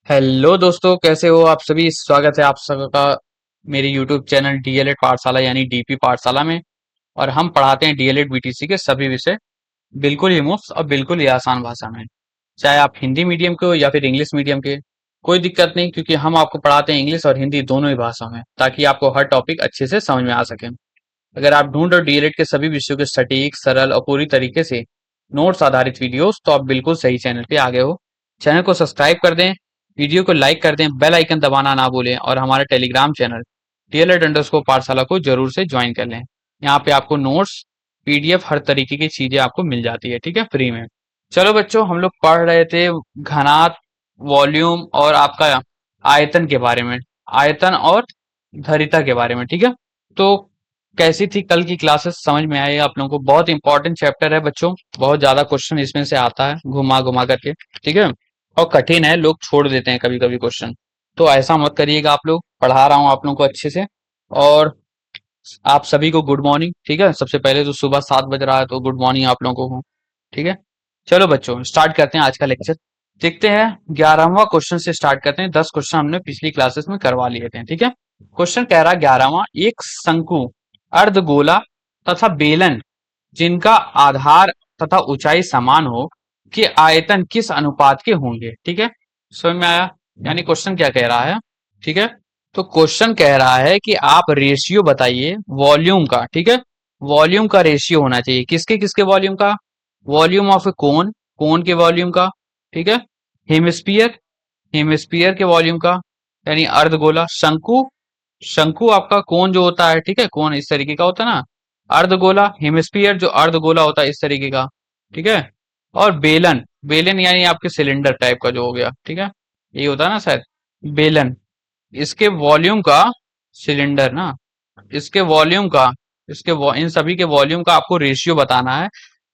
Hello दोस्तों, कैसे हो आप सभी। स्वागत है आप सबका मेरे यूट्यूब चैनल डीएलएड पाठशाला यानी डीपी पाठशाला में। और हम पढ़ाते हैं डीएलएड बीटीसी के सभी विषय बिल्कुल ही मुफ्त और बिल्कुल ही आसान भाषा में। चाहे आप हिंदी मीडियम के हो या फिर इंग्लिश मीडियम के, कोई दिक्कत नहीं, क्योंकि हम आपको पढ़ाते हैं इंग्लिश और हिंदी दोनों ही भाषा में, ताकि आपको हर टॉपिक अच्छे से समझ में आ सके। अगर आप ढूंढ रहे हो डीएलएड के सभी विषयों के सटीक, सरल और पूरी तरीके से नोट्स आधारित वीडियोस, तो आप बिल्कुल सही चैनल पे आ गए हो। चैनल को सब्सक्राइब कर दें, वीडियो को लाइक कर दें, बेल आइकन दबाना ना भूलें और हमारे टेलीग्राम चैनल डीएलएड अंडरस्कोर पाठशाला को जरूर से ज्वाइन कर लें। यहाँ पे आपको नोट्स, पीडीएफ, हर तरीके की चीजें आपको मिल जाती है, ठीक है, फ्री में। चलो बच्चों, हम लोग पढ़ रहे थे घनात, वॉल्यूम और आपका आयतन के बारे में, आयतन और धरिता के बारे में, ठीक है। तो कैसी थी कल की क्लासेस, समझ में आई आप लोगों को? बहुत इंपॉर्टेंट चैप्टर है बच्चों, बहुत ज्यादा क्वेश्चन इसमें से आता है घुमा घुमा करके, ठीक है। और कठिन है, लोग छोड़ देते हैं कभी कभी क्वेश्चन। तो ऐसा मत करिएगा आप लोग, पढ़ा रहा हूँ आप लोगों को अच्छे से। और आप सभी को गुड मॉर्निंग, ठीक है। सबसे पहले तो सुबह 7 बज रहा है, तो गुड मॉर्निंग आप लोगों को, ठीक है। चलो बच्चों, स्टार्ट करते हैं आज का लेक्चर। देखते हैं 11वां क्वेश्चन से स्टार्ट करते हैं। 10 क्वेश्चन हमने पिछली क्लासेस में करवा लिए थे, ठीक है। क्वेश्चन कह रहा है 11वां, एक शंकु, अर्धगोला तथा बेलन जिनका आधार तथा ऊंचाई समान हो के आयतन किस अनुपात के होंगे, ठीक है। समझ में आया? यानी क्वेश्चन क्या कह रहा है, ठीक है। तो क्वेश्चन कह रहा है कि आप रेशियो बताइए वॉल्यूम का, ठीक है। वॉल्यूम का रेशियो होना चाहिए, किसके किसके वॉल्यूम का? वॉल्यूम ऑफ ए कोन, कोन के वॉल्यूम का, ठीक है। हेमिस्फीयर, हेमिस्फीयर के वॉल्यूम का, यानी अर्धगोला। शंकु, शंकु आपका कोन जो होता है, ठीक है, कोन इस तरीके का होता है ना। अर्धगोला, हेमिस्फीयर जो अर्धगोला होता है इस तरीके का, ठीक है। और बेलन, बेलन यानी आपके सिलेंडर टाइप का जो हो गया, ठीक है, ये होता है ना शायद बेलन। इसके वॉल्यूम का, सिलेंडर ना, इसके वॉल्यूम का, इन सभी के वॉल्यूम का आपको रेशियो बताना है।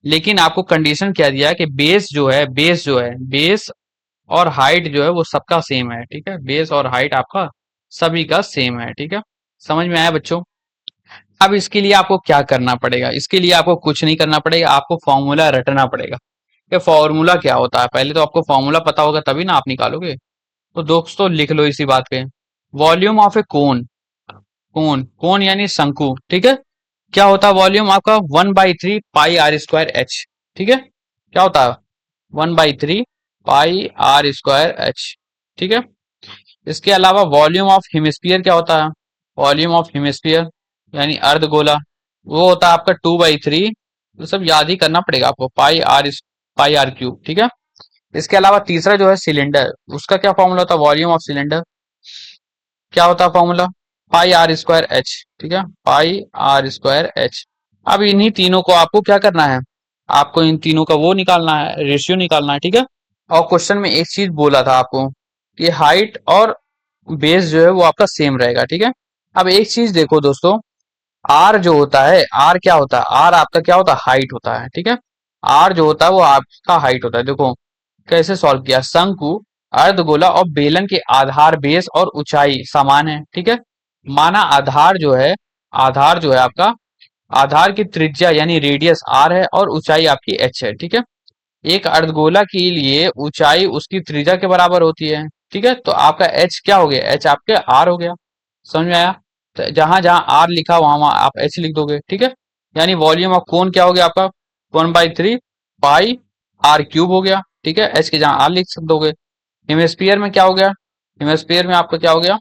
लेकिन आपको कंडीशन क्या दिया है कि बेस जो है, बेस और हाइट जो है वो सबका सेम है, ठीक है। बेस और हाइट आपका सभी का सेम है, ठीक है। समझ में आया बच्चों? अब इसके लिए आपको क्या करना पड़ेगा? इसके लिए आपको कुछ नहीं करना पड़ेगा, आपको फॉर्मूला रटना पड़ेगा। ये फॉर्मूला क्या होता है, पहले तो आपको फॉर्मूला पता होगा तभी ना आप निकालोगे। तो दोस्तों लिख लो इसी बात पे। वॉल्यूम ऑफ ए कोन, कोन, कोन यानी शंकु, ठीक है। क्या होता है वॉल्यूम आपका? 1/3 पाई r² h, ठीक है। क्या होता है? 1/3 पाई r²h, ठीक है। इसके अलावा वॉल्यूम ऑफ हेमिस्फीयर क्या होता है? वॉल्यूम ऑफ हेमिस्फीयर यानी अर्धगोला, वो होता है आपका 2/3। तो सब याद ही करना पड़ेगा आपको, पाई r³ ठीक है। इसके अलावा तीसरा जो है सिलेंडर, उसका क्या फॉर्मूला होता है? वॉल्यूम ऑफ सिलेंडर क्या होता है फॉर्मूला? पाई r²h, ठीक है, पाई r²h। अब इन्हीं तीनों को आपको क्या करना है? आपको इन तीनों का वो निकालना है, रेशियो निकालना है, ठीक है। और क्वेश्चन में एक चीज बोला था आपको कि हाइट और बेस जो है वो आपका सेम रहेगा, ठीक है। अब एक चीज देखो दोस्तों, आर जो होता है, आर क्या होता है? आर आपका क्या होता है? हाइट होता है, ठीक है। आर जो होता है वो आपका हाइट होता है। देखो कैसे सॉल्व किया। शंकु, अर्धगोला और बेलन के आधार, बेस और ऊंचाई समान है, ठीक है। माना आधार जो है आपका, आधार की त्रिज्या यानी रेडियस आर है और ऊंचाई आपकी एच है, ठीक है। एक अर्धगोला के लिए ऊंचाई उसकी त्रिज्या के बराबर होती है, ठीक है। तो आपका एच क्या हो गया? एच आपके आर हो गया। समझ में आया? तो जहां जहां आर लिखा वहां वहां आप एच लिख दोगे, ठीक है। यानी वॉल्यूम ऑफ कोन क्या हो गया आपका? 1/3 पाई r³ हो गया, ठीक है। एच के जहां आर लिख दोगे। हेमिस्फीयर में क्या हो गया? हेमिस्फीयर में आपका क्या हो गया?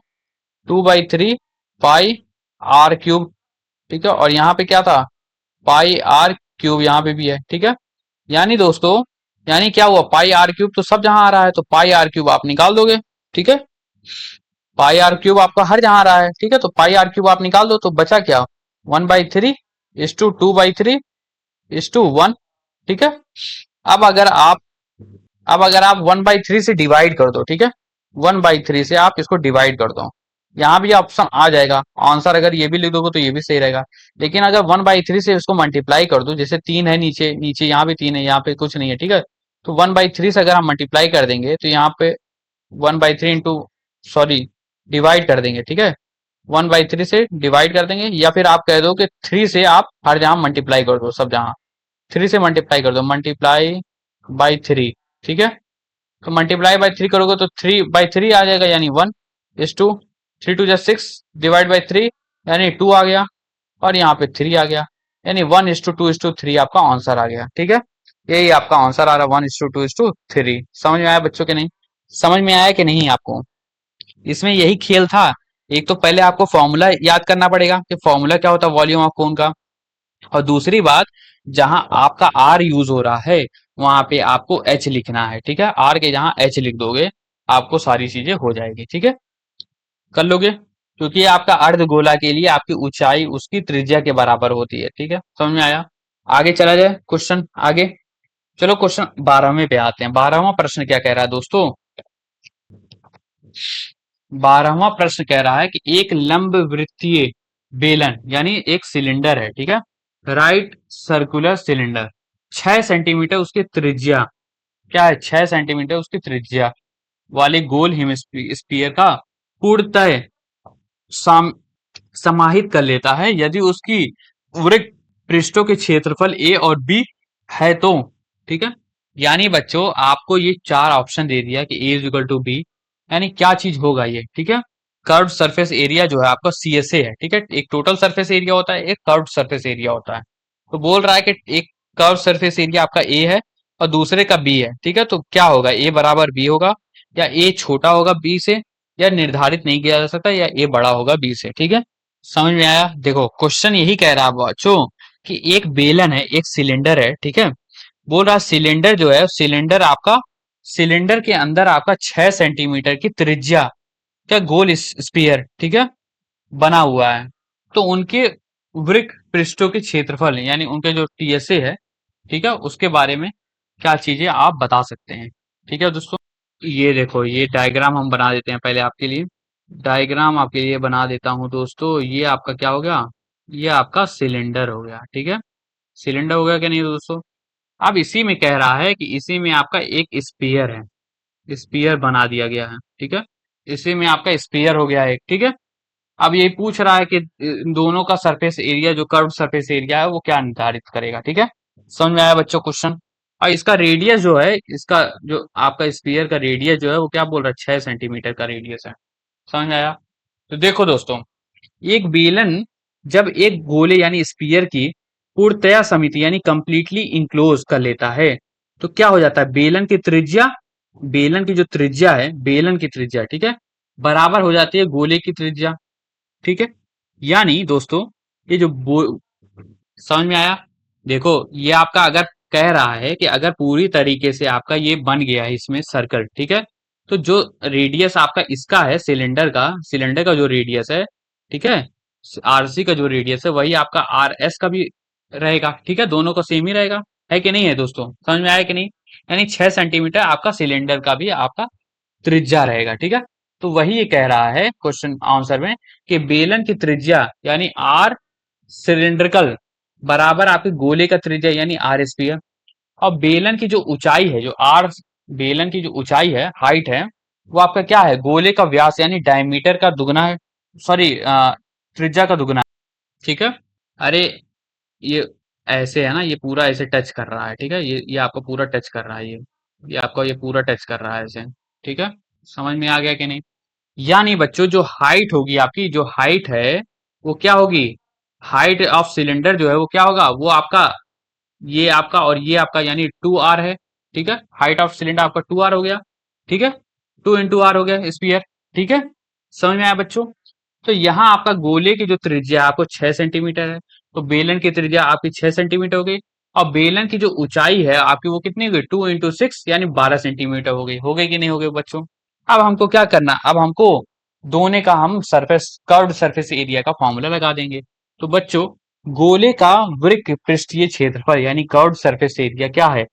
2/3 पाई r³, ठीक है। और यहाँ पे क्या था? पाई r³ यहाँ पे भी है, ठीक है। यानी दोस्तों, यानी क्या हुआ? पाई r³ तो सब जहां आ रहा है, तो पाई r³ आप निकाल दोगे, ठीक है। पाई r³ आपका हर जहां आ रहा है, ठीक है। तो पाई r³ आप निकाल दो, तो बचा क्या? 1/3 = 2/3 = 1, ठीक है। अब अगर आप अब अगर आप 1/3 से डिवाइड कर दो, ठीक है, 1/3 से आप इसको डिवाइड कर दो, यहाँ भी ऑप्शन आ जाएगा आंसर। अगर ये भी लिख दोगे तो ये भी सही रहेगा। लेकिन अगर 1/3 से इसको मल्टीप्लाई कर दो, जैसे 3 है नीचे, नीचे यहाँ भी 3 है, यहाँ पे कुछ नहीं है, ठीक है। तो 1/3 से अगर हम मल्टीप्लाई कर देंगे तो यहाँ पे 1/3 इंटू, सॉरी, डिवाइड कर देंगे, ठीक है। 1/3 से डिवाइड कर देंगे, या फिर आप कह दो कि 3 से आप हर जहां मल्टीप्लाई कर दो, सब जहां 3 से मल्टीप्लाई कर दो, मल्टीप्लाई बाई 3, ठीक है। तो मल्टीप्लाई बाय 3 करोगे तो 3/3 आ जाएगा, यानी 1:2। 3 2 6 डिवाइड बाई 3 यानी 2 आ गया, और यहाँ पे 3 आ गया, यानी 1:2:3 आपका आंसर आ गया। ठीक है, यही आपका आंसर आ रहा है, 1:2:3। समझ में आया बच्चों के नहीं? समझ में आया कि नहीं आपको? इसमें यही खेल था। एक तो पहले आपको फॉर्मूला याद करना पड़ेगा कि फॉर्मूला क्या होता है वॉल्यूम ऑफ कोन का, और दूसरी बात, जहां आपका आर यूज हो रहा है वहां पे आपको एच लिखना है। ठीक है, आर के जहां एच लिख दोगे आपको सारी चीजें हो जाएगी। ठीक है, कर लोगे, क्योंकि ये आपका अर्ध गोला के लिए आपकी ऊंचाई उसकी त्रिज्या के बराबर होती है। ठीक है, समझ में आया? आगे चला जाए क्वेश्चन आगे। चलो क्वेश्चन 12वें पे आते हैं। 12वां प्रश्न क्या कह रहा है दोस्तों? 12वां प्रश्न कह रहा है कि एक लंब वृत्तीय बेलन यानी एक सिलेंडर है, ठीक है, राइट सर्कुलर सिलेंडर, 6 सेंटीमीटर उसकी त्रिज्या, क्या है, 6 सेंटीमीटर उसकी त्रिज्या वाले गोल हिमस्फीयर का पूर्णतः सम, समाहित कर लेता है यदि उसकी वृत्त पृष्ठों के क्षेत्रफल ए और बी है तो। ठीक है, यानी बच्चों आपको ये चार ऑप्शन दे दिया कि ए इज इक्वल टू बी, यानी क्या चीज होगा ये। ठीक है, कर्व सरफेस एरिया जो है आपका सी एस ए है। ठीक है, एक टोटल सरफेस एरिया होता है, एक कर्व सरफेस एरिया होता है। तो बोल रहा है कि एक कर्व सरफेस एरिया आपका ए है और दूसरे का बी है। ठीक है, तो क्या होगा, ए बराबर बी होगा, या ए छोटा होगा बी से, या निर्धारित नहीं किया जा सकता, या ए बड़ा होगा बी से। ठीक है, समझ में आया? देखो क्वेश्चन यही कह रहा है बच्चों कि एक बेलन है, एक सिलेंडर है। ठीक है, बोल रहा सिलेंडर जो है, सिलेंडर आपका, सिलेंडर के अंदर आपका 6 सेंटीमीटर की त्रिज्या का गोल स्पीयर, ठीक है, बना हुआ है। तो उनके वृक्क पृष्ठों के क्षेत्रफल यानी उनके जो टीएसए है, ठीक है, उसके बारे में क्या चीजें आप बता सकते हैं। ठीक है दोस्तों, ये देखो ये डायग्राम हम बना देते हैं पहले आपके लिए। डायग्राम आपके लिए बना देता हूं दोस्तों। ये आपका क्या हो गया, ये आपका सिलेंडर हो गया। ठीक है, सिलेंडर हो गया कि नहीं दोस्तों? अब इसी में कह रहा है कि इसी में आपका एक स्पीयर है, स्पीयर बना दिया गया है। ठीक है, इसी में आपका स्पीयर हो गया एक। ठीक है, अब ये पूछ रहा है कि इन दोनों का सरफेस एरिया, जो कर्व सरफेस एरिया है वो क्या निर्धारित करेगा। ठीक है, समझ में आया बच्चों क्वेश्चन? और इसका रेडियस जो है, इसका जो आपका स्पीयर का रेडियस जो है वो क्या बोल रहा है, 6 सेंटीमीटर का रेडियस है। समझ में आया? तो देखो दोस्तों, एक बेलन जब एक गोले यानी स्पीयर की पूर्णतया समिति यानी कंप्लीटली इंक्लोज कर लेता है तो क्या हो जाता है, बेलन की त्रिज्या, बेलन की जो त्रिज्या है, बेलन की त्रिज्या, ठीक है, बराबर हो जाती है गोले की त्रिज्या। ठीक है, यानी दोस्तों ये जो समझ में आया? देखो ये आपका अगर कह रहा है कि अगर पूरी तरीके से आपका ये बन गया है इसमें सर्कल, ठीक है, तो जो रेडियस आपका इसका है सिलेंडर का, सिलेंडर का जो रेडियस है, ठीक है, आरसी का जो रेडियस है वही आपका आर एस का भी रहेगा। ठीक है, दोनों का सेम ही रहेगा, है कि नहीं है दोस्तों? समझ में आया कि नहीं? यानी 6 सेंटीमीटर आपका सिलेंडर का भी आपका त्रिज्या रहेगा। ठीक है, तो वही ये कह रहा है क्वेश्चन आंसर में कि बेलन की त्रिज्या यानी आर सिलिंड्रिकल बराबर आपके गोले का त्रिज्या यानी आर स्क्वायर, और बेलन की जो ऊंचाई है, जो आर, बेलन की जो ऊंचाई है, हाइट है, वो आपका क्या है, गोले का व्यास यानी डायमीटर का दुगना है, सॉरी त्रिज्या का दुगना है। ठीक है, अरे ये ऐसे है ना, ये पूरा ऐसे टच कर रहा है। ठीक है, ये आपको पूरा टच कर रहा है, ये आपका ये पूरा टच कर रहा है ऐसे। ठीक है, समझ में आ गया कि नहीं? यानी बच्चों जो हाइट होगी आपकी, जो हाइट है वो क्या होगी, हाइट ऑफ सिलेंडर जो है वो क्या होगा, वो आपका, ये आपका और ये आपका यानी 2r है। ठीक है, हाइट ऑफ सिलेंडर आपका 2r हो गया। ठीक है, 2 into r हो गया स्पीयर। ठीक है, समझ में आया बच्चों? तो यहाँ आपका गोले की जो त्रिज्या है आपको 6 सेंटीमीटर है, तो बेलन की त्रिज्या आपकी 6 सेंटीमीटर हो गई, और बेलन की जो ऊंचाई है आपकी वो कितनी हो गई, 2 into 6 यानी 12 सेंटीमीटर हो गई कि नहीं हो गई बच्चों? अब हमको क्या करना, अब हमको दोनों का हम सरफेस, कर्व्ड सरफेस एरिया का फॉर्मूला लगा देंगे। तो बच्चों गोले का वृत्त पृष्ठीय क्षेत्रफल यानी कर्व्ड सरफेस एरिया क्या है,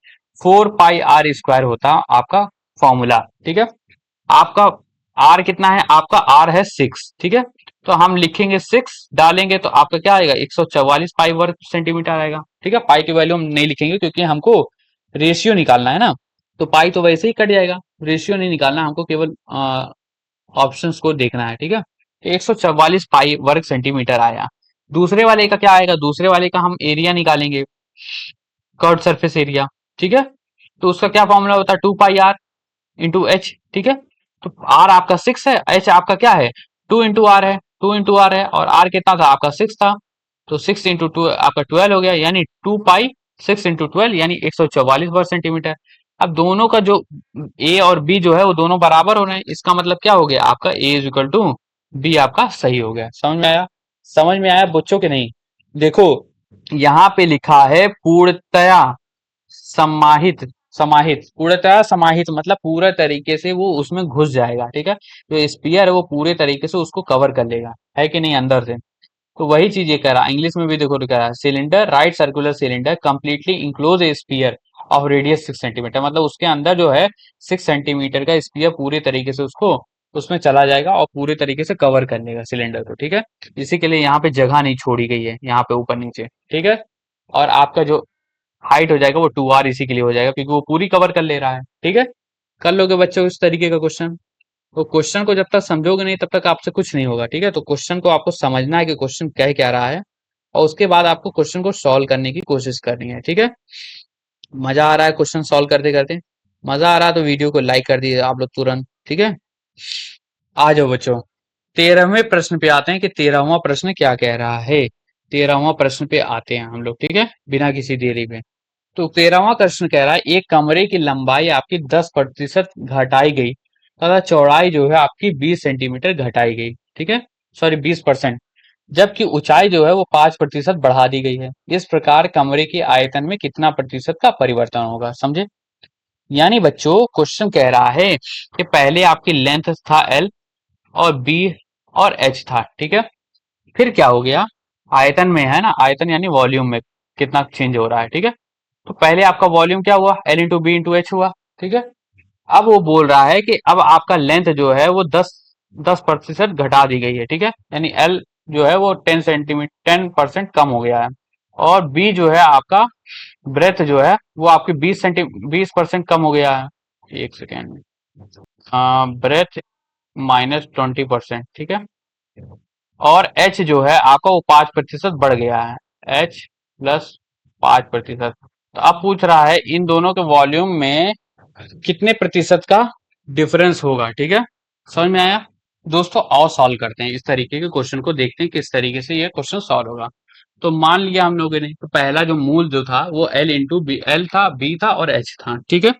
4 पाई r स्क्वायर होता है आपका फॉर्मूला। ठीक है, आपका आर कितना है, आपका आर है 6। ठीक है, तो हम लिखेंगे 6 डालेंगे तो आपका क्या आएगा, 144 पाई वर्ग सेंटीमीटर आएगा। ठीक है, पाई की वैल्यू हम नहीं लिखेंगे क्योंकि हमको रेशियो निकालना है ना, तो पाई तो वैसे ही कट जाएगा, रेशियो नहीं निकालना, हमको केवल ऑप्शंस को देखना है। ठीक है, 144 पाई वर्ग सेंटीमीटर आया। दूसरे वाले का क्या आएगा, दूसरे वाले का हम एरिया निकालेंगे, कर्व सरफेस एरिया। ठीक है, तो उसका क्या फॉर्मूला होता है, 2 पाई आर इंटू एच, ठीक है। तो आर आपका 6 है, एच आपका क्या है, 2 इंटू आर है, 2 इंटू आर है, और आर कितना था आपका 6 था, तो 6 इंटू टू आपका 12 हो गया, यानी 2 पाई 6 इंटू 12 यानी 144 वर्ग सेंटीमीटर। अब दोनों का जो ए और बी जो है वो दोनों बराबर हो रहे हैं, इसका मतलब क्या हो गया आपका ए इज इक्वल टू बी आपका सही हो गया। समझ में आया? समझ में आया बच्चों के नहीं? देखो यहाँ पे लिखा है पूर्णतया समाहित, समाहित पूर्णतः समाहित मतलब पूरा तरीके से वो उसमें घुस जाएगा, ठीक है। जो स्पीयर है वो पूरे तरीके से उसको कवर कर लेगा, है कि नहीं, अंदर से। तो वही चीज ये कह रहा है, इंग्लिश में भी देखो लिखा है, cylinder right circular cylinder completely enclose a sphere of radius 6 centimetre, मतलब उसके अंदर जो है 6 सेंटीमीटर का स्पीयर पूरे तरीके से उसको उसमें चला जाएगा और पूरे तरीके से कवर कर लेगा सिलेंडर को, ठीक है। इसी के लिए यहाँ पे जगह नहीं छोड़ी गई है, यहाँ पे ऊपर नीचे, ठीक है। और आपका जो हाइट हो जाएगा वो 2r इसी के लिए हो जाएगा, क्योंकि वो पूरी कवर कर ले रहा है, ठीक है। कर लोगे बच्चों इस तरीके का क्वेश्चन? तो क्वेश्चन को जब तक समझोगे नहीं तब तक आपसे कुछ नहीं होगा, ठीक है। तो क्वेश्चन को आपको समझना है कि क्वेश्चन कह क्या रहा है, और उसके बाद आपको क्वेश्चन को सॉल्व करने की कोशिश करनी है, ठीक है। मजा आ रहा है क्वेश्चन सॉल्व करते करते? मजा आ रहा है तो वीडियो को लाइक कर दीजिए आप लोग तुरंत, ठीक है। आ जाओ बच्चों, 13वें प्रश्न पे आते हैं कि 13वां प्रश्न क्या कह रहा है। 13वां प्रश्न पे आते हैं हम लोग, ठीक है, बिना किसी देरी में। तो 13वां प्रश्न कह रहा है एक कमरे की लंबाई आपकी 10% घटाई गई तथा चौड़ाई जो है आपकी 20 सेंटीमीटर घटाई गई, ठीक है, सॉरी 20%, जबकि ऊंचाई जो है वो 5% बढ़ा दी गई है। इस प्रकार कमरे की आयतन में कितना प्रतिशत का परिवर्तन होगा, समझे? यानी बच्चों क्वेश्चन कह रहा है कि पहले आपकी लेंथ था एल और बी और एच था, ठीक है। फिर क्या हो गया, आयतन में है ना, आयतन यानी वॉल्यूम में कितना चेंज हो रहा है, ठीक है। तो पहले आपका वॉल्यूम क्या हुआ, L into B into H हुआ, ठीक है। अब वो बोल रहा है कि अब आपका लेंथ जो है वो 10% घटा दी गई है, ठीक है, यानी एल जो है वो 10% कम हो गया है, और बी जो है आपका ब्रेथ जो है वो आपकी 20% कम हो गया है। एक सेकेंड, ब्रेथ -20%, ठीक है। और एच जो है आपका वो 5% बढ़ गया है, एच प्लस 5%। तो अब पूछ रहा है इन दोनों के वॉल्यूम में कितने प्रतिशत का डिफरेंस होगा, ठीक है। समझ में आया? दोस्तों आओ सॉल्व करते हैं, इस तरीके के क्वेश्चन को देखते हैं किस तरीके से ये क्वेश्चन सॉल्व होगा। तो मान लिया हम लोगों ने, तो पहला जो मूल जो था वो एल इंटू बी, एल था, बी था और एच था, ठीक है।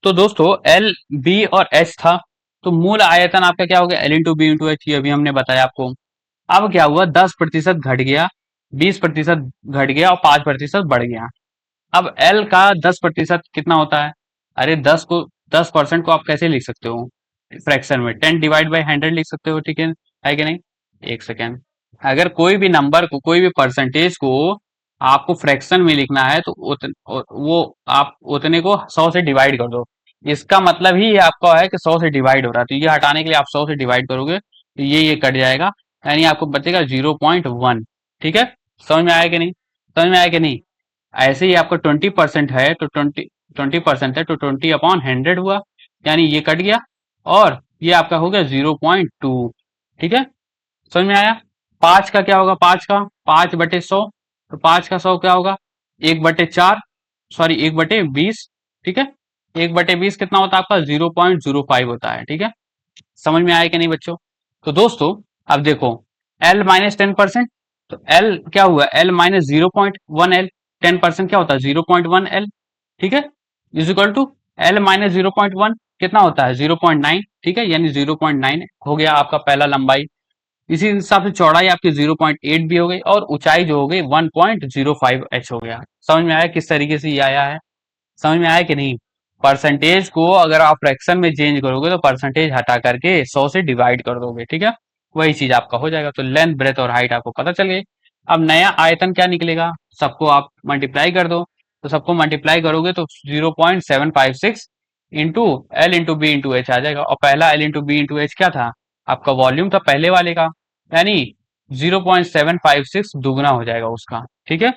तो दोस्तों एल बी और एच था, तो मूल आयतन आपका क्या हो गया, L into B into H, ये अभी हमने बताया आपको। अब क्या हुआ, 10% घट गया, 20% घट गया और 5% बढ़ गया। अब एल का 10% कितना होता है, अरे 10% को आप कैसे लिख सकते हो फ्रैक्शन में, 10/100 लिख सकते हो, ठीक है कि नहीं। एक सेकेंड, अगर कोई भी नंबर को, कोई भी परसेंटेज को आपको फ्रैक्शन में लिखना है तो वो आप उतने को 100 से डिवाइड कर दो, इसका मतलब ही ये आपका है कि 100 से डिवाइड हो रहा है, तो ये हटाने के लिए आप 100 से डिवाइड करोगे तो ये कट जाएगा, यानी आपको बचेगा 0.1, ठीक है। समझ में आया कि नहीं, समझ में आया कि नहीं। ऐसे ही आपका 20% है तो 20% है तो 20/100 हुआ, यानी ये कट गया, और ये आपका हो गया 0.2, ठीक है। समझ में आया? 5 का क्या होगा, 5 का 5/100, तो 5 का 100 क्या होगा, 1/4, सॉरी 1/20, ठीक है। 1/20 कितना होता है आपका, 0.05 होता है, ठीक है। समझ में आया कि नहीं बच्चों? तो दोस्तों अब देखो, एल माइनस 10%, तो एल क्या हुआ, एल माइनस 0.1 एल, 10% क्या होता है 0.1 एल, ठीक है, is equal to L minus 0.1 कितना होता है 0.9, ठीक है, यानी 0.9 हो गया आपका पहला लंबाई। इसी हिसाब से चौड़ाई आपकी 0.8 भी हो गई, और ऊंचाई जो हो गई 1.05 एच हो गया। समझ में आया किस तरीके से ये आया है? समझ में आया कि नहीं। परसेंटेज को अगर आप फ्रैक्शन में चेंज करोगे तो परसेंटेज हटा करके 100 से डिवाइड कर दोगे, ठीक है, वही चीज आपका हो जाएगा। तो लेंथ ब्रेथ और हाइट आपको पता चल गई। अब नया आयतन क्या निकलेगा, सबको आप मल्टीप्लाई कर दो, तो सबको मल्टीप्लाई करोगे तो 0.756 into L into B into H आ जाएगा, और पहला L into B into H क्या था, आपका वॉल्यूम था पहले वाले का, यानी 0.756 दुगना हो जाएगा उसका, ठीक है।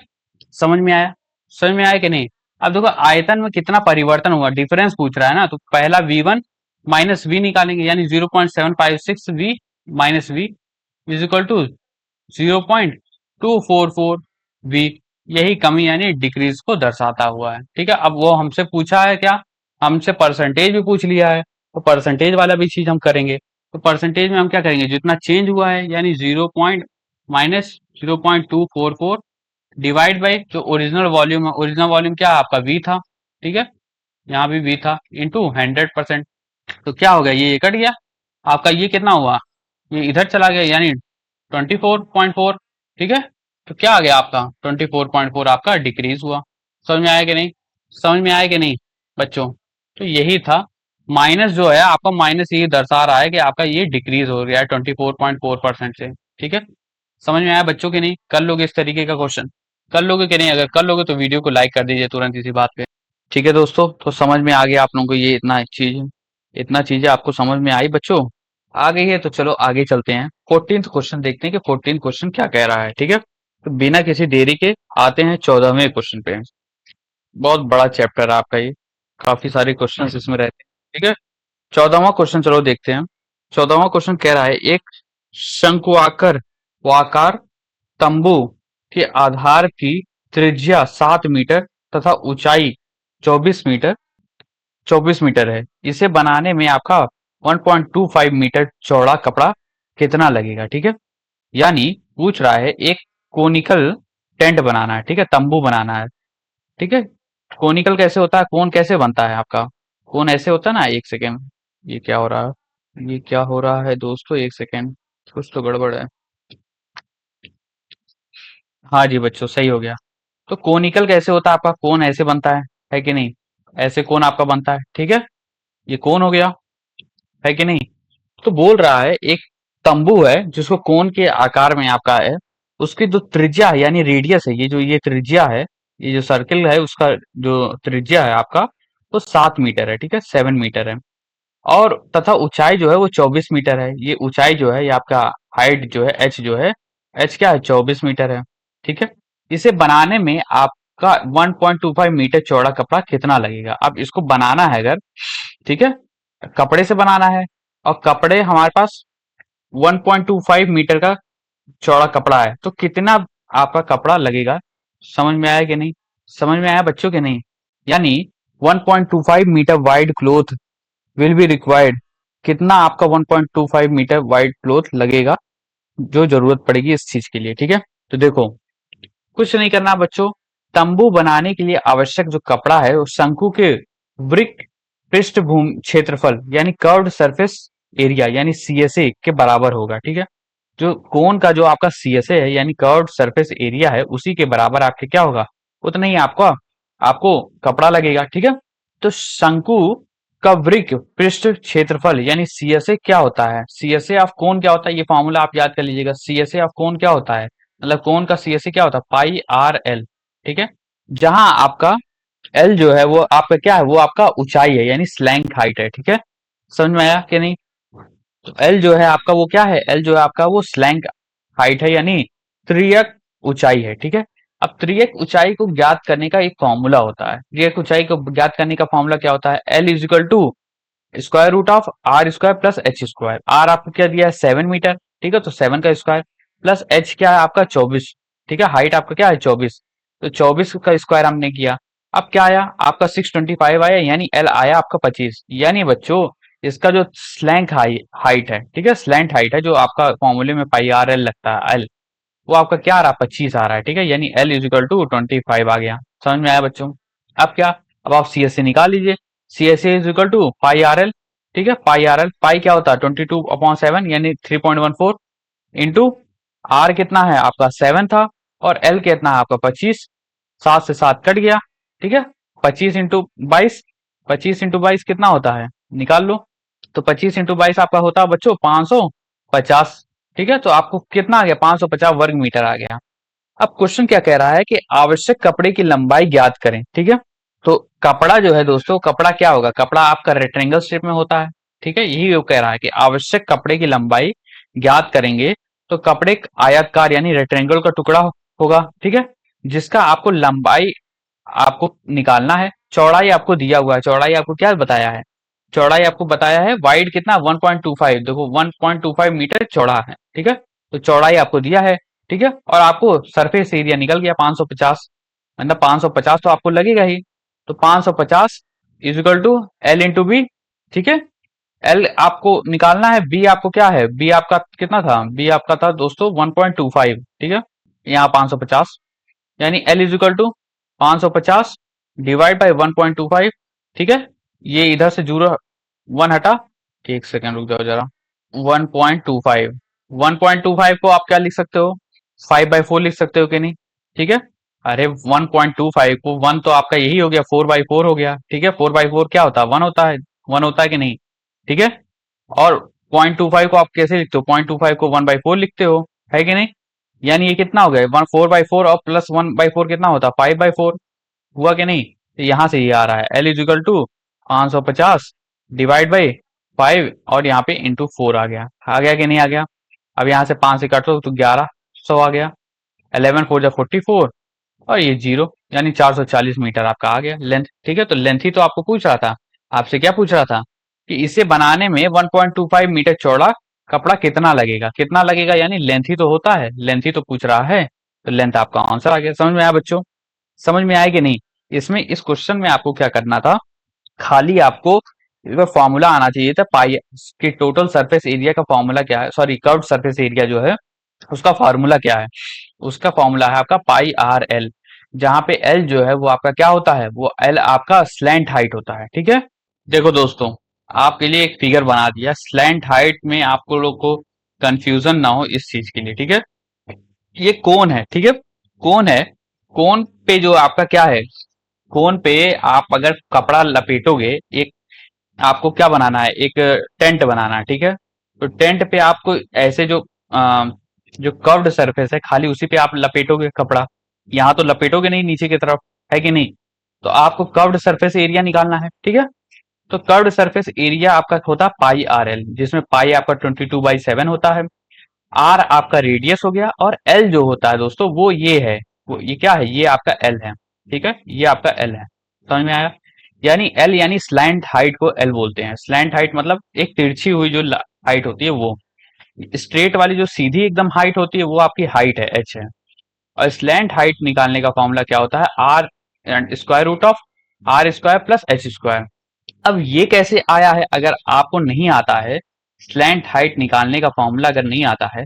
समझ में आया? समझ में आया कि नहीं। अब देखो आयतन में कितना परिवर्तन हुआ, डिफरेंस पूछ रहा है ना, तो पहला v1 माइनस वी निकालेंगे, यानी 0.756 v minus V is equal to 0.244 V, यही कमी यानी डिक्रीज को दर्शाता हुआ है, ठीक है। अब वो हमसे पूछा है क्या, हमसे परसेंटेज भी पूछ लिया है, तो परसेंटेज वाला भी चीज हम करेंगे। तो परसेंटेज में हम क्या करेंगे, जितना चेंज हुआ है यानी 0.-0.244 डिवाइड बाई जो ओरिजिनल वॉल्यूम है। ओरिजिनल वॉल्यूम क्या है आपका, वी था, ठीक है, यहाँ भी वी था, इंटू 100%। तो क्या हो गया, ये कट गया आपका, ये कितना हुआ, ये इधर चला गया यानी 24.4, ठीक है। तो क्या आ गया आपका 24.4 आपका डिक्रीज हुआ। समझ में आया कि नहीं, समझ में आया कि नहीं बच्चों। तो यही था, माइनस जो है आपका, माइनस ये दर्शा रहा है कि आपका ये डिक्रीज हो गया है 24.4% से, ठीक है। समझ में आया बच्चों की नहीं, कर लोगे इस तरीके का क्वेश्चन, कर लोगे कि नहीं, अगर कर लोगे तो वीडियो को लाइक कर दीजिए तुरंत इसी बात पे। ठीक है दोस्तों, तो समझ में आ गया आप लोगों को ये इतना चीजें आपको समझ में आई बच्चों, आ गई है। तो चलो आगे चलते हैं, 14th क्वेश्चन देखते हैं कि 14th क्वेश्चन क्या कह रहा है, ठीक है। तो बिना किसी देरी के आते हैं 14वें क्वेश्चन पे। बहुत बड़ा चैप्टर है आपका ये, काफी सारे क्वेश्चन इसमें रहते हैं, ठीक है। 14वां क्वेश्चन चलो देखते हैं। 14वां क्वेश्चन कह रहा है, एक शंक्वाकार वाकार तंबू के आधार की त्रिज्या 7 मीटर तथा ऊंचाई 24 मीटर 24 मीटर है। इसे बनाने में आपका 1.25 मीटर चौड़ा कपड़ा कितना लगेगा, ठीक है। यानी पूछ रहा है एक कोनिकल टेंट बनाना है, ठीक है, तंबू बनाना है, ठीक है। कोनिकल कैसे होता है, कोन कैसे बनता है आपका, कोन ऐसे होता है ना, एक सेकेंड, ये क्या हो रहा है, ये क्या हो रहा है दोस्तों, एक सेकेंड, कुछ तो गड़बड़ है। हाँ जी बच्चों, सही हो गया। तो कोनिकल कैसे होता है आपका, कोन ऐसे बनता है कि नहीं, ऐसे कोन आपका बनता है, ठीक है, ये कोन हो गया, है कि नहीं। तो बोल रहा है एक तंबू है जिसको कोन के आकार में आपका है, उसकी जो त्रिज्या है यानी रेडियस है, ये त्रिज्या है, ये जो सर्किल है उसका जो त्रिज्या है आपका, वो 7 मीटर है, ठीक है, 7 मीटर है। और तथा ऊंचाई जो है वो 24 मीटर है। ये ऊंचाई जो है, ये आपका हाइट जो है, एच जो है, एच क्या है, 24 मीटर है, ठीक है। इसे बनाने में आपका 1.25 मीटर चौड़ा कपड़ा कितना लगेगा। अब इसको बनाना है अगर, ठीक है, कपड़े से बनाना है, और कपड़े हमारे पास 1.25 मीटर का चौड़ा कपड़ा है, तो कितना आपका कपड़ा लगेगा। समझ में आया कि नहीं, समझ में आया बच्चों के नहीं। यानी 1.25 metre wide cloth will be required, कितना आपका 1.25 मीटर वाइड क्लोथ लगेगा, जो जरूरत पड़ेगी इस चीज के लिए, ठीक है। तो देखो, कुछ नहीं करना बच्चों, तंबू बनाने के लिए आवश्यक जो कपड़ा है वो शंकु के वृक्क पृष्ठभूमि क्षेत्रफल यानी कर्व्ड सरफेस एरिया यानी सीएसए के बराबर होगा, ठीक है। जो कोन का जो आपका सीएसए है यानी कर्व्ड सरफेस एरिया है, उसी के बराबर आपके क्या होगा, उतना ही आपका आपको कपड़ा लगेगा, ठीक है। तो शंकु का वृक्क पृष्ठ क्षेत्रफल यानी सीएसए क्या होता है, सीएसए ऑफ कोन क्या होता है, ये फॉर्मूला आप याद कर लीजिएगा। सीएसए ऑफ कोन क्या होता है, मतलब कोन का सीएसए क्या होता है, पाई आर एल, ठीक है। जहां आपका एल जो है वो आपका क्या है, वो आपका ऊंचाई है यानी स्लैंक हाइट है, ठीक है। समझ में आया कि नहीं। तो एल जो है आपका वो क्या है, एल जो है आपका वो स्लैंक हाइट है यानी त्रियक ऊंचाई है, ठीक है। अब त्रियक ऊंचाई को ज्ञात करने का एक फॉर्मूला होता है, त्रियक ऊंचाई को ज्ञात करने का फॉर्मूला क्या होता है, L is equal to square root of R square plus H square. R आपको क्या दिया है, 7 मीटर, ठीक है, तो 7 का स्क्वायर प्लस एच क्या है आपका 24, ठीक है, हाइट आपका क्या है 24, तो 24 का स्क्वायर हमने किया। अब क्या आया आपका 625 आया, यानी एल आया आपका 25। यानी बच्चों इसका जो स्लैंक हाइट है, ठीक है, स्लैंट हाइट है जो आपका फॉर्मूले में पाई आर एल लगता है, एल वो आपका क्या आ रहा है, 25 आ रहा है, ठीक है, यानी एल इज इक्वल टू 25 आ गया। समझ में आया बच्चों। अब क्या, अब आप सी एस सी निकाल लीजिए, C S C is equal to pi R L, ठीक है, पाई आर एल, पाई क्या होता है 22/7 यानी 3.14 इंटू आर कितना है आपका 7 था, और एल कितना है आपका 25, 7 से 7 कट गया, ठीक है। 25 इंटू 22, 25 इंटू 22 कितना होता है, निकाल लो। तो 25 इंटू 22 आपका होता है बच्चों 550, ठीक है। तो आपको कितना आ गया, 550 वर्ग मीटर आ गया। अब क्वेश्चन क्या कह रहा है कि आवश्यक कपड़े की लंबाई ज्ञात करें, ठीक है। तो कपड़ा जो है दोस्तों, कपड़ा क्या होगा, कपड़ा आपका रेक्टेंगल शेप में होता है, ठीक है। यही वो कह रहा है कि आवश्यक कपड़े की लंबाई ज्ञात करेंगे, तो कपड़े एक आयताकार यानी रेक्टेंगल का टुकड़ा होगा, ठीक है, जिसका आपको लंबाई आपको निकालना है। चौड़ाई आपको दिया हुआ है, चौड़ाई आपको क्या बताया है, चौड़ाई आपको बताया है वाइड कितना 1.25, देखो 1.25 मीटर चौड़ा है, ठीक है। तो चौड़ाई आपको दिया है, ठीक है, और आपको सरफेस एरिया निकल गया 550, मतलब 550 तो आपको लगेगा ही। तो 550 is equal to L into B. ठीक है, एल आपको निकालना है, बी आपको क्या है, बी आपका कितना था, बी आपका था दोस्तों 1.25। ठीक है, यहाँ 550, यानी L is equal to 550 divide by 1.25। ठीक है, ये इधर से जीरो वन हटा, एक सेकेंड रुक जाओ जरा। 1.25, 1.25 को आप क्या लिख सकते हो, 5/4 लिख सकते हो कि नहीं। ठीक है, अरे 1.25 को, वन तो आपका यही हो गया, 4/4 हो गया। ठीक है, 4/4 क्या होता है, वन होता है, वन होता है कि नहीं। ठीक है, और 0.25 को आप कैसे लिखते हो, 0.25 को 1/4 लिखते हो, है कि नहीं। यानी ये कितना हो गया, 4/4 और प्लस 1/4 कितना होता है, 5/4 हुआ कि नहीं। तो यहां से ये आ रहा है L is equal to 550 divide by 5, और यहाँ पे इंटू 4 आ गया कि नहीं आ गया। अब यहाँ से 5 से काटो तो 1100 आ गया, 11 4 जा 44, और ये जीरो, यानी 440 मीटर आपका आ गया लेंथ। ठीक है, तो लेंथ ही तो आपको पूछ रहा था, आपसे क्या पूछ रहा था कि इसे बनाने में 1.25 मीटर चौड़ा कपड़ा कितना लगेगा, कितना लगेगा, यानी लेंथ ही तो होता है, लेंथ ही तो पूछ रहा है। तो लेंथ आपका आंसर आ गया। समझ में आया बच्चों, समझ में आया कि नहीं। इसमें इस क्वेश्चन में आपको क्या करना था, खाली आपको इसका फॉर्मूला आना चाहिए था, पाई की टोटल सरफेस एरिया का फॉर्मूला क्या है, सॉरी कर्व सरफेस एरिया जो है उसका फॉर्मूला क्या है। उसका फॉर्मूला है आपका पाई आर एल, जहां पे एल जो है वो आपका क्या होता है, वो एल आपका स्लैंट हाइट होता है। ठीक है, देखो दोस्तों, आपके लिए एक फिगर बना दिया स्लैंट हाइट में, आपको लोग को कंफ्यूजन ना हो इस चीज के लिए। ठीक है, ये कोन है, ठीक है, कोन है, कोन पे जो आपका क्या है, कोन पे आप अगर कपड़ा लपेटोगे, एक आपको क्या बनाना है, एक टेंट बनाना है। ठीक है, तो टेंट पे आपको ऐसे जो जो कर्व्ड सरफेस है, खाली उसी पे आप लपेटोगे कपड़ा, यहाँ तो लपेटोगे नहीं नीचे की तरफ, है कि नहीं। तो आपको कर्व्ड सरफेस एरिया निकालना है। ठीक है, तो कर्व्ड सरफेस एरिया आपका होता है पाई आर एल, जिसमें पाई आपका 22/7 होता है, आर आपका रेडियस हो गया, और एल जो होता है दोस्तों वो ये है, वो ये क्या है, ये आपका एल है। ठीक है, ये आपका एल है, समझ में आया। यानी एल यानी स्लैंट हाइट को एल बोलते हैं। स्लैंट हाइट मतलब एक तिरछी हुई जो हाइट होती है वो, स्ट्रेट वाली जो सीधी एकदम हाइट होती है वो आपकी हाइट है, एच है। और स्लैंट हाइट निकालने का फॉर्मूला क्या होता है, R square root of R square plus H square. अब ये कैसे आया है, अगर आपको नहीं आता है स्लैंट हाइट निकालने का फॉर्मूला, अगर नहीं आता है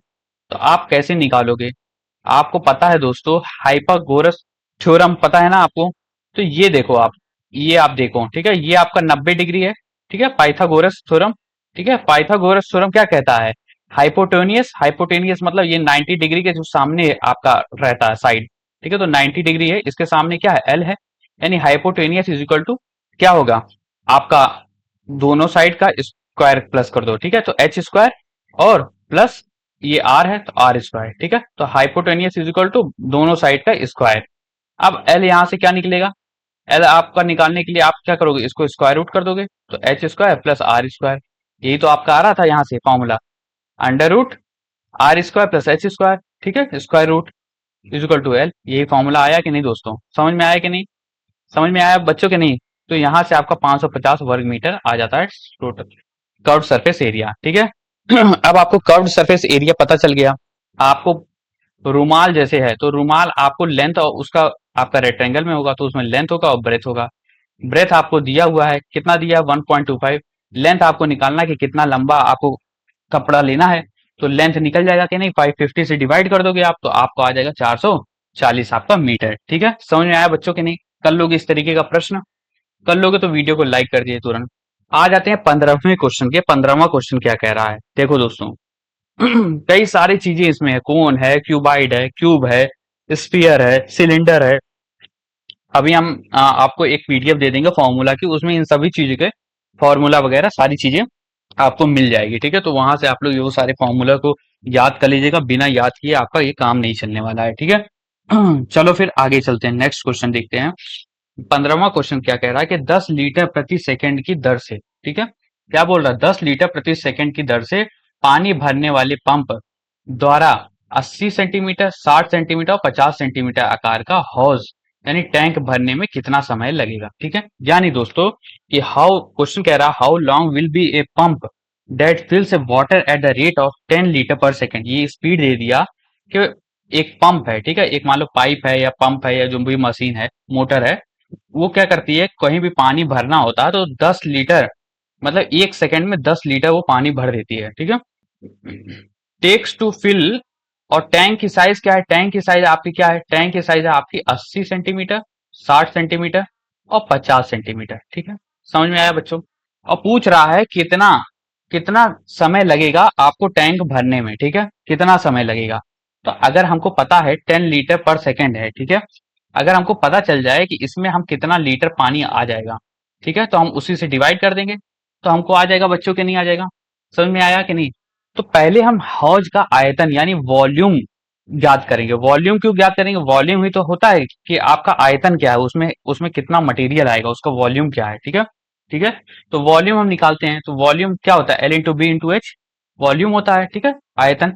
तो आप कैसे निकालोगे। आपको पता है दोस्तों, हाइपागोरस थ्योरम पता है ना आपको। तो ये देखो आप, ये आप देखो, ठीक है, ये आपका 90 डिग्री है। ठीक है, पाइथागोरस थ्योरम। ठीक है, पाइथागोरस थ्योरम क्या कहता है, हाइपोटेनियस, हाइपोटेनियस मतलब ये 90 डिग्री के जो सामने आपका रहता है साइड। ठीक है, तो 90 डिग्री है, इसके सामने क्या है, एल है, यानी हाइपोटेनियस इज इक्वल टू क्या होगा आपका, दोनों साइड का स्क्वायर प्लस कर दो। ठीक है, तो एच स्क्वायर और प्लस ये आर है तो आर स्क्वायर। ठीक है, तो हाइपोटेनियस इज इक्वल टू दोनों साइड का स्क्वायर। अब एल यहां से क्या निकलेगा, एल आपका निकालने के लिए आप क्या करोगे, इसको स्क्वायर रूट कर दोगे, तो H square plus R square, यही तो आपका आ रहा था यहाँ से formula, under root R square plus H square. ठीक है, square root is equal to L, यही फॉर्मूला आया कि नहीं दोस्तों, समझ में आया कि नहीं, समझ में आया बच्चों के नहीं। तो यहां से आपका 550 वर्ग मीटर आ जाता है टोटल कर्व सरफेस एरिया। ठीक है, अब आपको कर्व सरफेस एरिया पता चल गया। आपको रुमाल जैसे है, तो रुमाल आपको लेंथ और उसका आपका रेक्टेंगल में होगा, तो उसमें लेंथ होगा और ब्रेथ होगा। ब्रेथ आपको दिया हुआ है, कितना दिया है 1.25। लेंथ आपको निकालना है कि कितना लंबा आपको कपड़ा लेना है, तो लेंथ निकल जाएगा कि नहीं, 550 से डिवाइड कर दोगे आप, तो आपको आ जाएगा 440 आपका मीटर। ठीक है, समझ में आया बच्चों के नहीं। कर लोगे इस तरीके का प्रश्न, कर लोगे तो वीडियो को लाइक कर दिए तुरंत। आ जाते हैं 15वें क्वेश्चन के, 15वां क्वेश्चन क्या कह रहा है, देखो दोस्तों। कई सारी चीजें इसमें है, कोन है, क्यूबाइड है, क्यूब है, स्फीयर है, सिलेंडर है। अभी हम आपको एक पीडीएफ दे देंगे फॉर्मूला की, उसमें इन सभी चीजों के फॉर्मूला वगैरह सारी चीजें आपको मिल जाएगी। ठीक है, तो वहां से आप लोग ये सारे फॉर्मूला को याद कर लीजिएगा, बिना याद किए आपका ये काम नहीं चलने वाला है। ठीक है, चलो फिर आगे चलते हैं, नेक्स्ट क्वेश्चन देखते हैं। 15वां क्वेश्चन क्या कह रहा है कि 10 लीटर प्रति सेकंड की दर से, ठीक है, क्या बोल रहा है, 10 लीटर प्रति सेकंड की दर से पानी भरने वाले पंप द्वारा 80 सेंटीमीटर, 60 सेंटीमीटर और 50 सेंटीमीटर आकार का हौज यानी टैंक भरने में कितना समय लगेगा। ठीक है, यानी दोस्तों कि हाउ, क्वेश्चन कह रहा है how long will be a pump that fills a water at the rate of 10 litre per second. ये स्पीड दे दिया कि एक पंप है, ठीक है, एक मान लो पाइप है या पंप है या जो भी मशीन है, मोटर है, वो क्या करती है, कहीं भी पानी भरना होता है तो 10 लीटर, मतलब 1 सेकंड में 10 लीटर वो पानी भर देती है, ठीक है। Takes to fill. और टैंक की साइज क्या है, टैंक की साइज आपकी क्या है, टैंक की साइज है आपकी 80 सेंटीमीटर, 60 सेंटीमीटर और 50 सेंटीमीटर, ठीक है। समझ में आया बच्चों। और पूछ रहा है कितना कितना समय लगेगा आपको टैंक भरने में, ठीक है, कितना समय लगेगा। तो अगर हमको पता है 10 लीटर पर सेकेंड है, ठीक है, अगर हमको पता चल जाए कि इसमें हम कितना लीटर पानी आ जाएगा, ठीक है, तो हम उसी से डिवाइड कर देंगे, तो हमको आ जाएगा बच्चों के, नहीं आ जाएगा। समझ में आया कि नहीं। तो पहले हम हौज का आयतन यानी वॉल्यूम ज्ञात करेंगे। वॉल्यूम क्यों ज्ञात करेंगे, वॉल्यूम ही तो होता है कि आपका आयतन क्या है, उसमें उसमें कितना मटेरियल आएगा, उसका वॉल्यूम क्या है, ठीक है। ठीक है। तो वॉल्यूम हम निकालते हैं, तो वॉल्यूम क्या होता है, L/B/H वॉल्यूम होता है, ठीक है, आयतन।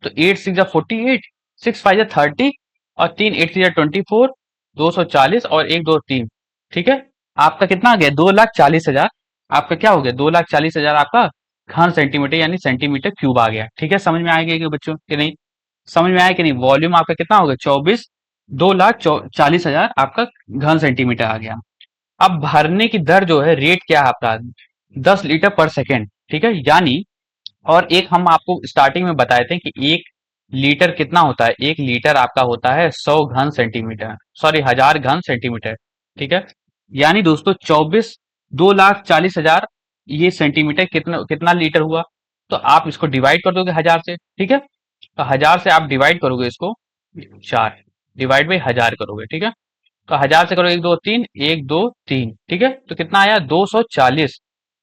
तो 8 6 48, 6 5 30 और 3 8 6 24, 240 और 1 2 3, ठीक है। आपका कितना आ गया, 2,40,000। आपका क्या हो गया, 2,40,000 आपका घन सेंटीमीटर यानी सेंटीमीटर क्यूब आ गया, ठीक है। समझ में आएगा कि बच्चों कि नहीं, समझ में आया कि नहीं। वॉल्यूम आपका कितना हो गया, 2,40,000 आपका घन सेंटीमीटर आ गया। अब भरने की दर जो है, रेट क्या है आपका, 10 लीटर पर सेकेंड, ठीक है, यानी। और एक हम आपको स्टार्टिंग में बताए थे कि 1 लीटर कितना होता है, 1 लीटर आपका होता है 100 घन सेंटीमीटर, सॉरी 1000 घन सेंटीमीटर, ठीक है। यानी दोस्तों 2,40,000 ये सेंटीमीटर कितना कितना लीटर हुआ। तो आप इसको डिवाइड कर दोगे 1000 से, ठीक है। तो 1000 से आप डिवाइड करोगे इसको, 4 डिवाइड बाई 1000 करोगे, ठीक है। तो 1000 से करो, 1 2 3, 1 2 3, ठीक है। तो कितना आया, 240,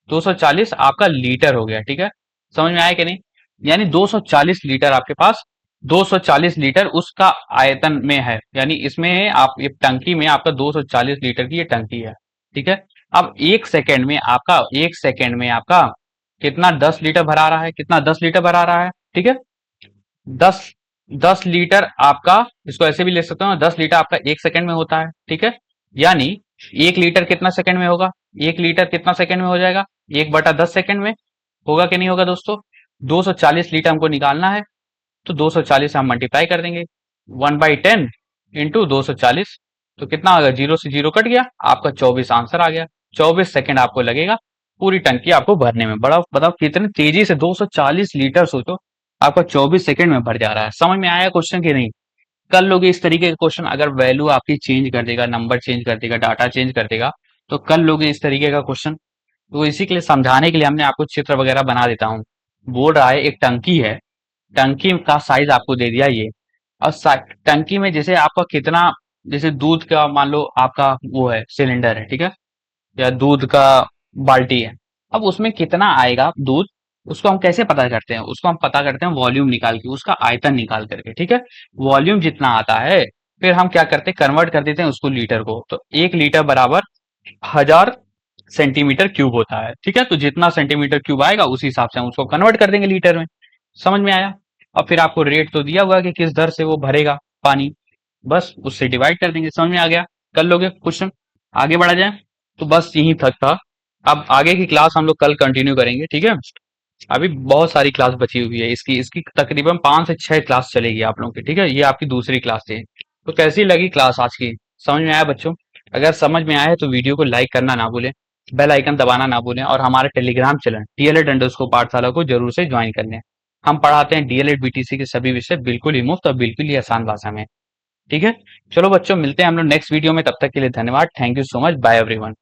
240 आपका लीटर हो गया, ठीक है। समझ में आया कि नहीं। यानी 240 लीटर आपके पास, 240 लीटर उसका आयतन में है, यानी इसमें आप ये टंकी में आपका 240 लीटर की ये टंकी है, ठीक है। अब 1 सेकेंड में आपका कितना 10 लीटर भरा रहा है, कितना 10 लीटर भरा रहा है, ठीक है। 10 10 लीटर आपका, इसको ऐसे भी ले सकते हो, 10 लीटर आपका 1 सेकंड में होता है, ठीक है। यानी 1 लीटर कितना सेकंड में होगा, 1 लीटर कितना सेकंड में हो जाएगा, 1/10 सेकंड में होगा कि नहीं होगा दोस्तों। 240 लीटर हमको निकालना है, तो 240 हम मल्टीप्लाई कर देंगे, 1/10 इंटू 240, तो कितना आ गया, जीरो से जीरो कट गया, आपका 24 आंसर आ गया। 24 सेकंड आपको लगेगा पूरी टंकी आपको भरने में। बड़ा बताओ कितनी तेजी से 240 लीटर, सोचो आपका 24 सेकंड में भर जा रहा है। समझ में आया क्वेश्चन की नहीं। कर लोगे इस तरीके का क्वेश्चन, अगर वैल्यू आपकी चेंज कर देगा, नंबर चेंज कर देगा, डाटा चेंज कर देगा, तो कर लोगे इस तरीके का क्वेश्चन। तो इसी के लिए समझाने के लिए हमने आपको चित्र वगैरह बना देता हूँ। बोल रहा है एक टंकी है, टंकी का साइज आपको दे दिया ये, और टंकी में जैसे आपका कितना, जैसे दूध का मान लो आपका वो है सिलेंडर है, ठीक है, या दूध का बाल्टी है। अब उसमें कितना आएगा दूध, उसको हम कैसे पता करते हैं, उसको हम पता करते हैं वॉल्यूम निकाल के, उसका आयतन निकाल करके, ठीक है। वॉल्यूम जितना आता है, फिर हम क्या करते हैं, कन्वर्ट कर देते हैं उसको लीटर को। तो 1 लीटर बराबर 1000 सेंटीमीटर क्यूब होता है, ठीक है। तो जितना सेंटीमीटर क्यूब आएगा उसी हिसाब से हम उसको कन्वर्ट कर देंगे लीटर में। समझ में आया। और फिर आपको रेट तो दिया हुआ है कि किस दर से वो भरेगा पानी, बस उससे डिवाइड कर देंगे। समझ में आ गया। कर लोगे क्वेश्चन, आगे बढ़ा जाए। तो बस यही तक था। अब आगे की क्लास हम लोग कल कंटिन्यू करेंगे, ठीक है। अभी बहुत सारी क्लास बची हुई है, इसकी इसकी तकरीबन 5 से 6 क्लास चलेगी आप लोगों की, ठीक है। ये आपकी दूसरी क्लास थी। तो कैसी लगी क्लास आज की, समझ में आया बच्चों। अगर समझ में आया तो वीडियो को लाइक करना ना भूलें, बेल आइकन दबाना ना भूलें, और हमारे टेलीग्राम चैनल DLED_ पाठशाला को जरूर से ज्वाइन कर लें। हम पढ़ाते हैं DLED BTC के सभी विषय बिल्कुल ही मुफ्त और बिल्कुल ही आसान भाषा में, ठीक है। चलो बच्चों, मिलते हैं हम लोग नेक्स्ट वीडियो में, तब तक के लिए धन्यवाद। Thank you so much, bye everyone.